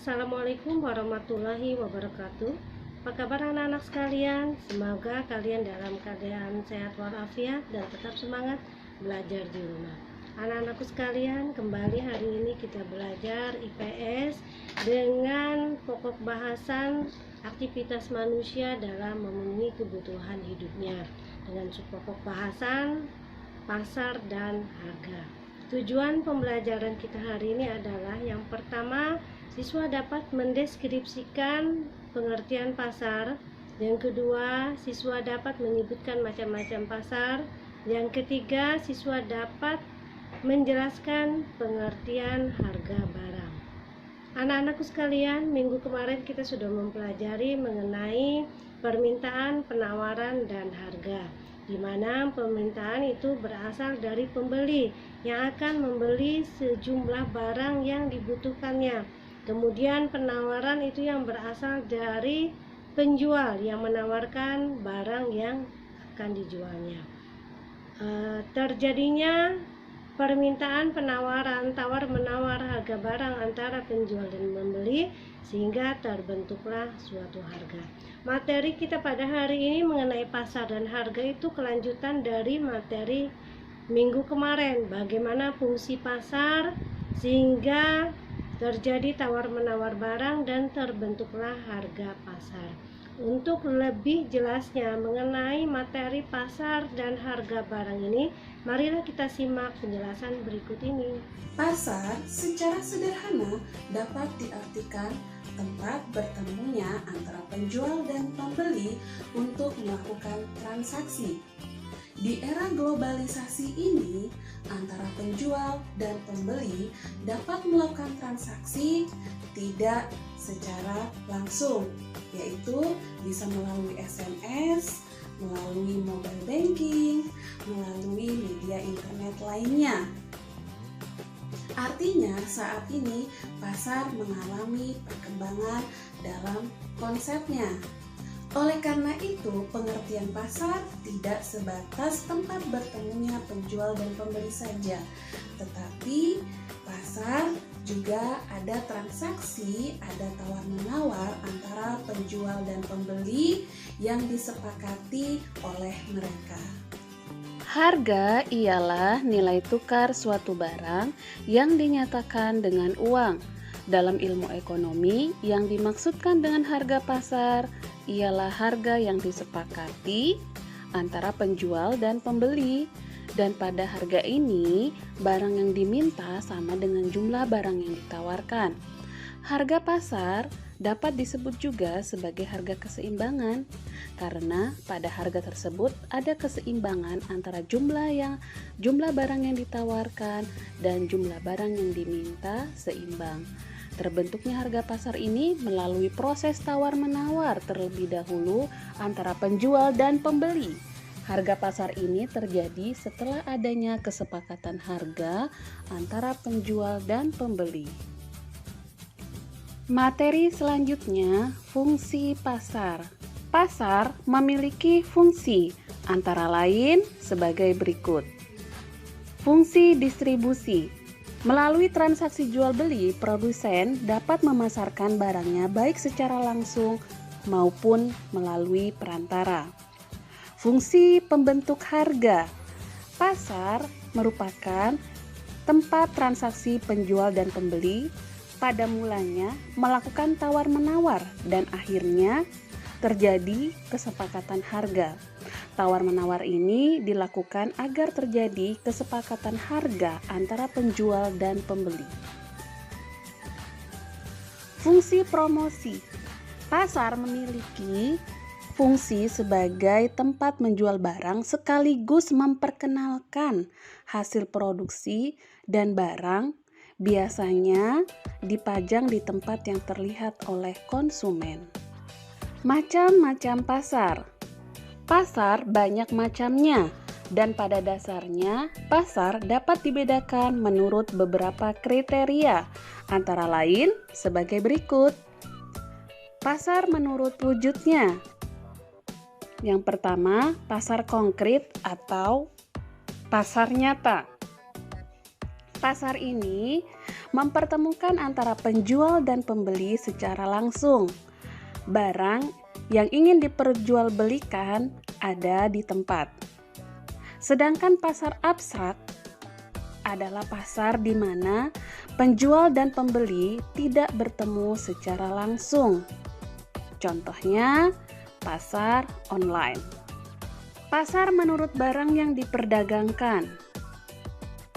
Assalamualaikum warahmatullahi wabarakatuh. Apa kabar anak-anak sekalian? Semoga kalian dalam keadaan sehat walafiat dan tetap semangat belajar di rumah. Anak-anakku sekalian, kembali hari ini kita belajar IPS dengan pokok bahasan aktivitas manusia dalam memenuhi kebutuhan hidupnya dengan subpokok bahasan pasar dan harga. Tujuan pembelajaran kita hari ini adalah yang pertama, siswa dapat mendeskripsikan pengertian pasar. Yang kedua, siswa dapat menyebutkan macam-macam pasar. Yang ketiga, siswa dapat menjelaskan pengertian harga barang. Anak-anakku sekalian, minggu kemarin kita sudah mempelajari mengenai permintaan, penawaran, dan harga, di mana permintaan itu berasal dari pembeli yang akan membeli sejumlah barang yang dibutuhkannya. Kemudian penawaran itu yang berasal dari penjual yang menawarkan barang yang akan dijualnya. Terjadinya permintaan, penawaran, tawar-menawar harga barang antara penjual dan pembeli sehingga terbentuklah suatu harga. Materi kita pada hari ini mengenai pasar dan harga itu kelanjutan dari materi minggu kemarin, bagaimana fungsi pasar sehingga terjadi tawar-menawar barang dan terbentuklah harga pasar. Untuk lebih jelasnya mengenai materi pasar dan harga barang ini, marilah kita simak penjelasan berikut ini. Pasar secara sederhana dapat diartikan tempat bertemunya antara penjual dan pembeli untuk melakukan transaksi. Di era globalisasi ini, antara penjual dan pembeli dapat melakukan transaksi tidak secara langsung, yaitu bisa melalui SMS, melalui mobile banking, melalui media internet lainnya. Artinya saat ini pasar mengalami perkembangan dalam konsepnya. Oleh karena itu, pengertian pasar tidak sebatas tempat bertemunya penjual dan pembeli saja, tetapi pasar juga ada transaksi, ada tawar-menawar antara penjual dan pembeli yang disepakati oleh mereka. Harga ialah nilai tukar suatu barang yang dinyatakan dengan uang. Dalam ilmu ekonomi, yang dimaksudkan dengan harga pasar ialah harga yang disepakati antara penjual dan pembeli. Dan pada harga ini, barang yang diminta sama dengan jumlah barang yang ditawarkan. Harga pasar dapat disebut juga sebagai harga keseimbangan, karena pada harga tersebut ada keseimbangan antara jumlah barang yang ditawarkan dan jumlah barang yang diminta seimbang. Terbentuknya harga pasar ini melalui proses tawar-menawar terlebih dahulu antara penjual dan pembeli. Harga pasar ini terjadi setelah adanya kesepakatan harga antara penjual dan pembeli. Materi selanjutnya, fungsi pasar. Pasar memiliki fungsi, antara lain sebagai berikut. Fungsi distribusi. Melalui transaksi jual-beli, produsen dapat memasarkan barangnya baik secara langsung maupun melalui perantara. Fungsi pembentuk harga. Pasar merupakan tempat transaksi penjual dan pembeli pada mulanya melakukan tawar-menawar dan akhirnya terjadi kesepakatan harga. Tawar-menawar ini dilakukan agar terjadi kesepakatan harga antara penjual dan pembeli. Fungsi promosi. Pasar memiliki fungsi sebagai tempat menjual barang sekaligus memperkenalkan hasil produksi dan barang, biasanya dipajang di tempat yang terlihat oleh konsumen. Macam-macam pasar. Pasar banyak macamnya, dan pada dasarnya pasar dapat dibedakan menurut beberapa kriteria, antara lain sebagai berikut. Pasar menurut wujudnya. Yang pertama, pasar konkret atau pasar nyata. Pasar ini mempertemukan antara penjual dan pembeli secara langsung. Barang yang ingin diperjualbelikan ada di tempat. Sedangkan pasar abstrak adalah pasar di mana penjual dan pembeli tidak bertemu secara langsung. Contohnya, pasar online. Pasar menurut barang yang diperdagangkan.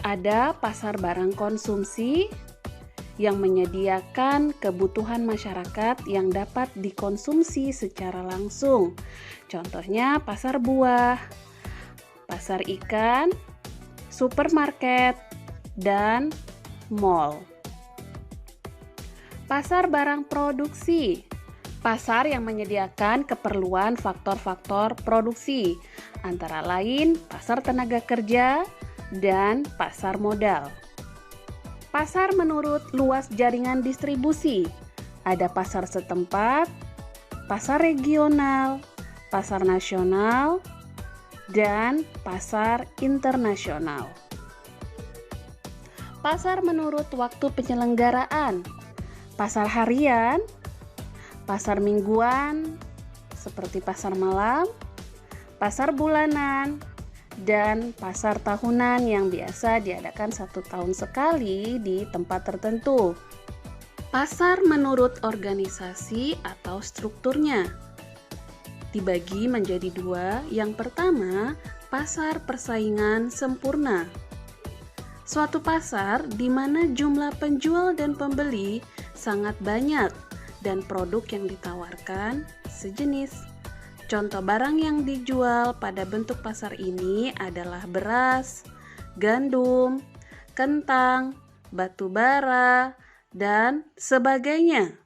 Ada pasar barang konsumsi yang menyediakan kebutuhan masyarakat yang dapat dikonsumsi secara langsung. Contohnya pasar buah, pasar ikan, supermarket, dan mall. Pasar barang produksi. Pasar yang menyediakan keperluan faktor-faktor produksi, antara lain pasar tenaga kerja dan pasar modal. Pasar menurut luas jaringan distribusi. Ada pasar setempat, pasar regional, pasar nasional, dan pasar internasional. Pasar menurut waktu penyelenggaraan. Pasar harian, pasar mingguan, seperti pasar malam, pasar bulanan, dan pasar tahunan yang biasa diadakan 1 tahun sekali di tempat tertentu. Pasar menurut organisasi atau strukturnya dibagi menjadi 2. Yang pertama, pasar persaingan sempurna. Suatu pasar di mana jumlah penjual dan pembeli sangat banyak dan produk yang ditawarkan sejenis. Contoh barang yang dijual pada bentuk pasar ini adalah beras, gandum, kentang, batu bara, dan sebagainya.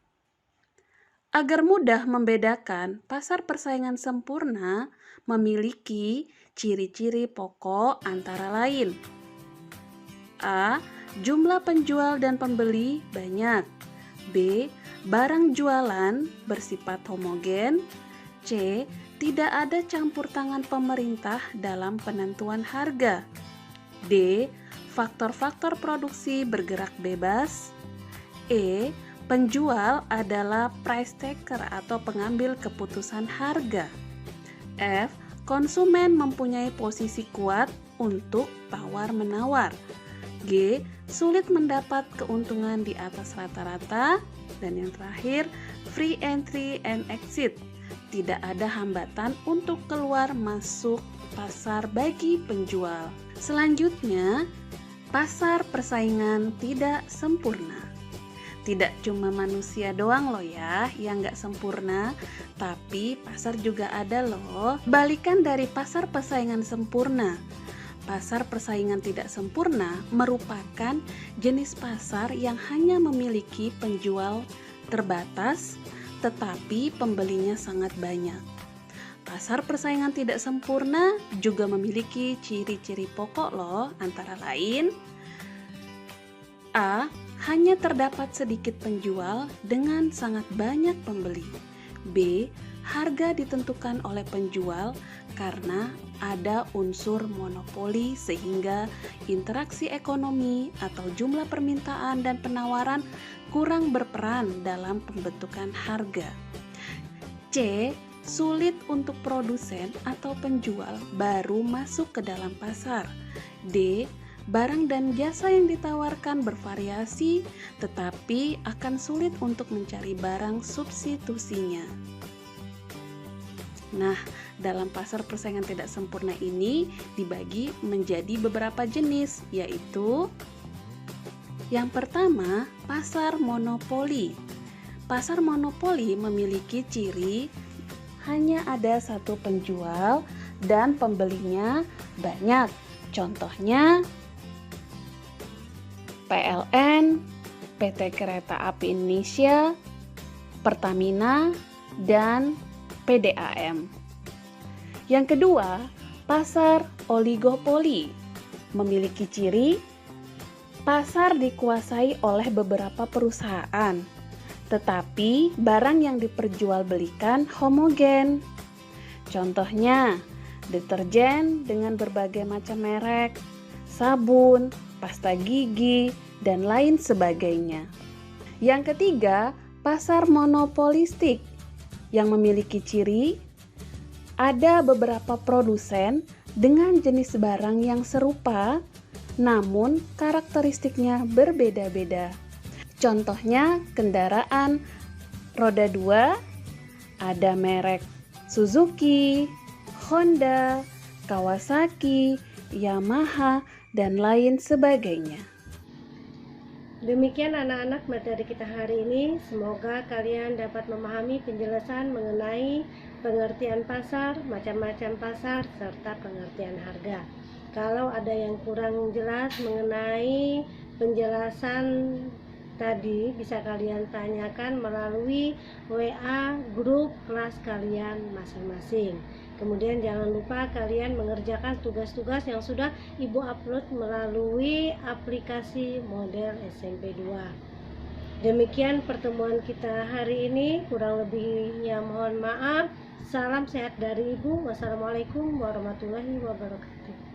Agar mudah membedakan, pasar persaingan sempurna memiliki ciri-ciri pokok antara lain. A. Jumlah penjual dan pembeli banyak. B. Barang jualan bersifat homogen. C. Tidak ada campur tangan pemerintah dalam penentuan harga. D. Faktor-faktor produksi bergerak bebas. E. Penjual adalah price taker atau pengambil keputusan harga. F. Konsumen mempunyai posisi kuat untuk tawar-menawar. G. Sulit mendapat keuntungan di atas rata-rata. Dan yang terakhir, free entry and exit. Tidak ada hambatan untuk keluar masuk pasar bagi penjual. Selanjutnya, pasar persaingan tidak sempurna. Tidak cuma manusia doang loh ya yang nggak sempurna, tapi pasar juga ada loh. Balikan dari pasar persaingan sempurna. Pasar persaingan tidak sempurna merupakan jenis pasar yang hanya memiliki penjual terbatas, tetapi pembelinya sangat banyak. Pasar persaingan tidak sempurna juga memiliki ciri-ciri pokok loh, antara lain A. Hanya terdapat sedikit penjual dengan sangat banyak pembeli. B. Harga ditentukan oleh penjual karena ada unsur monopoli sehingga interaksi ekonomi atau jumlah permintaan dan penawaran kurang berperan dalam pembentukan harga. C. Sulit untuk produsen atau penjual baru masuk ke dalam pasar. D. Barang dan jasa yang ditawarkan bervariasi, tetapi akan sulit untuk mencari barang substitusinya. Nah, dalam pasar persaingan tidak sempurna ini dibagi menjadi beberapa jenis, yaitu yang pertama, pasar monopoli. Pasar monopoli memiliki ciri hanya ada satu penjual dan pembelinya banyak. Contohnya PLN, PT Kereta Api Indonesia, Pertamina, dan PDAM. Yang kedua, pasar oligopoli memiliki ciri pasar dikuasai oleh beberapa perusahaan, tetapi barang yang diperjualbelikan homogen. Contohnya, deterjen dengan berbagai macam merek, sabun, pasta gigi, dan lain sebagainya. Yang ketiga, pasar monopolistik yang memiliki ciri ada beberapa produsen dengan jenis barang yang serupa, namun karakteristiknya berbeda-beda. Contohnya kendaraan roda 2, ada merek Suzuki, Honda, Kawasaki, Yamaha, dan lain sebagainya. Demikian anak-anak materi kita hari ini. Semoga kalian dapat memahami penjelasan mengenai pengertian pasar, macam-macam pasar, serta pengertian harga. Kalau ada yang kurang jelas mengenai penjelasan tadi, bisa kalian tanyakan melalui WA grup kelas kalian masing-masing. Kemudian jangan lupa kalian mengerjakan tugas-tugas yang sudah Ibu upload melalui aplikasi model SMP 2. Demikian pertemuan kita hari ini, kurang lebihnya mohon maaf. Salam sehat dari Ibu. Wassalamualaikum warahmatullahi wabarakatuh.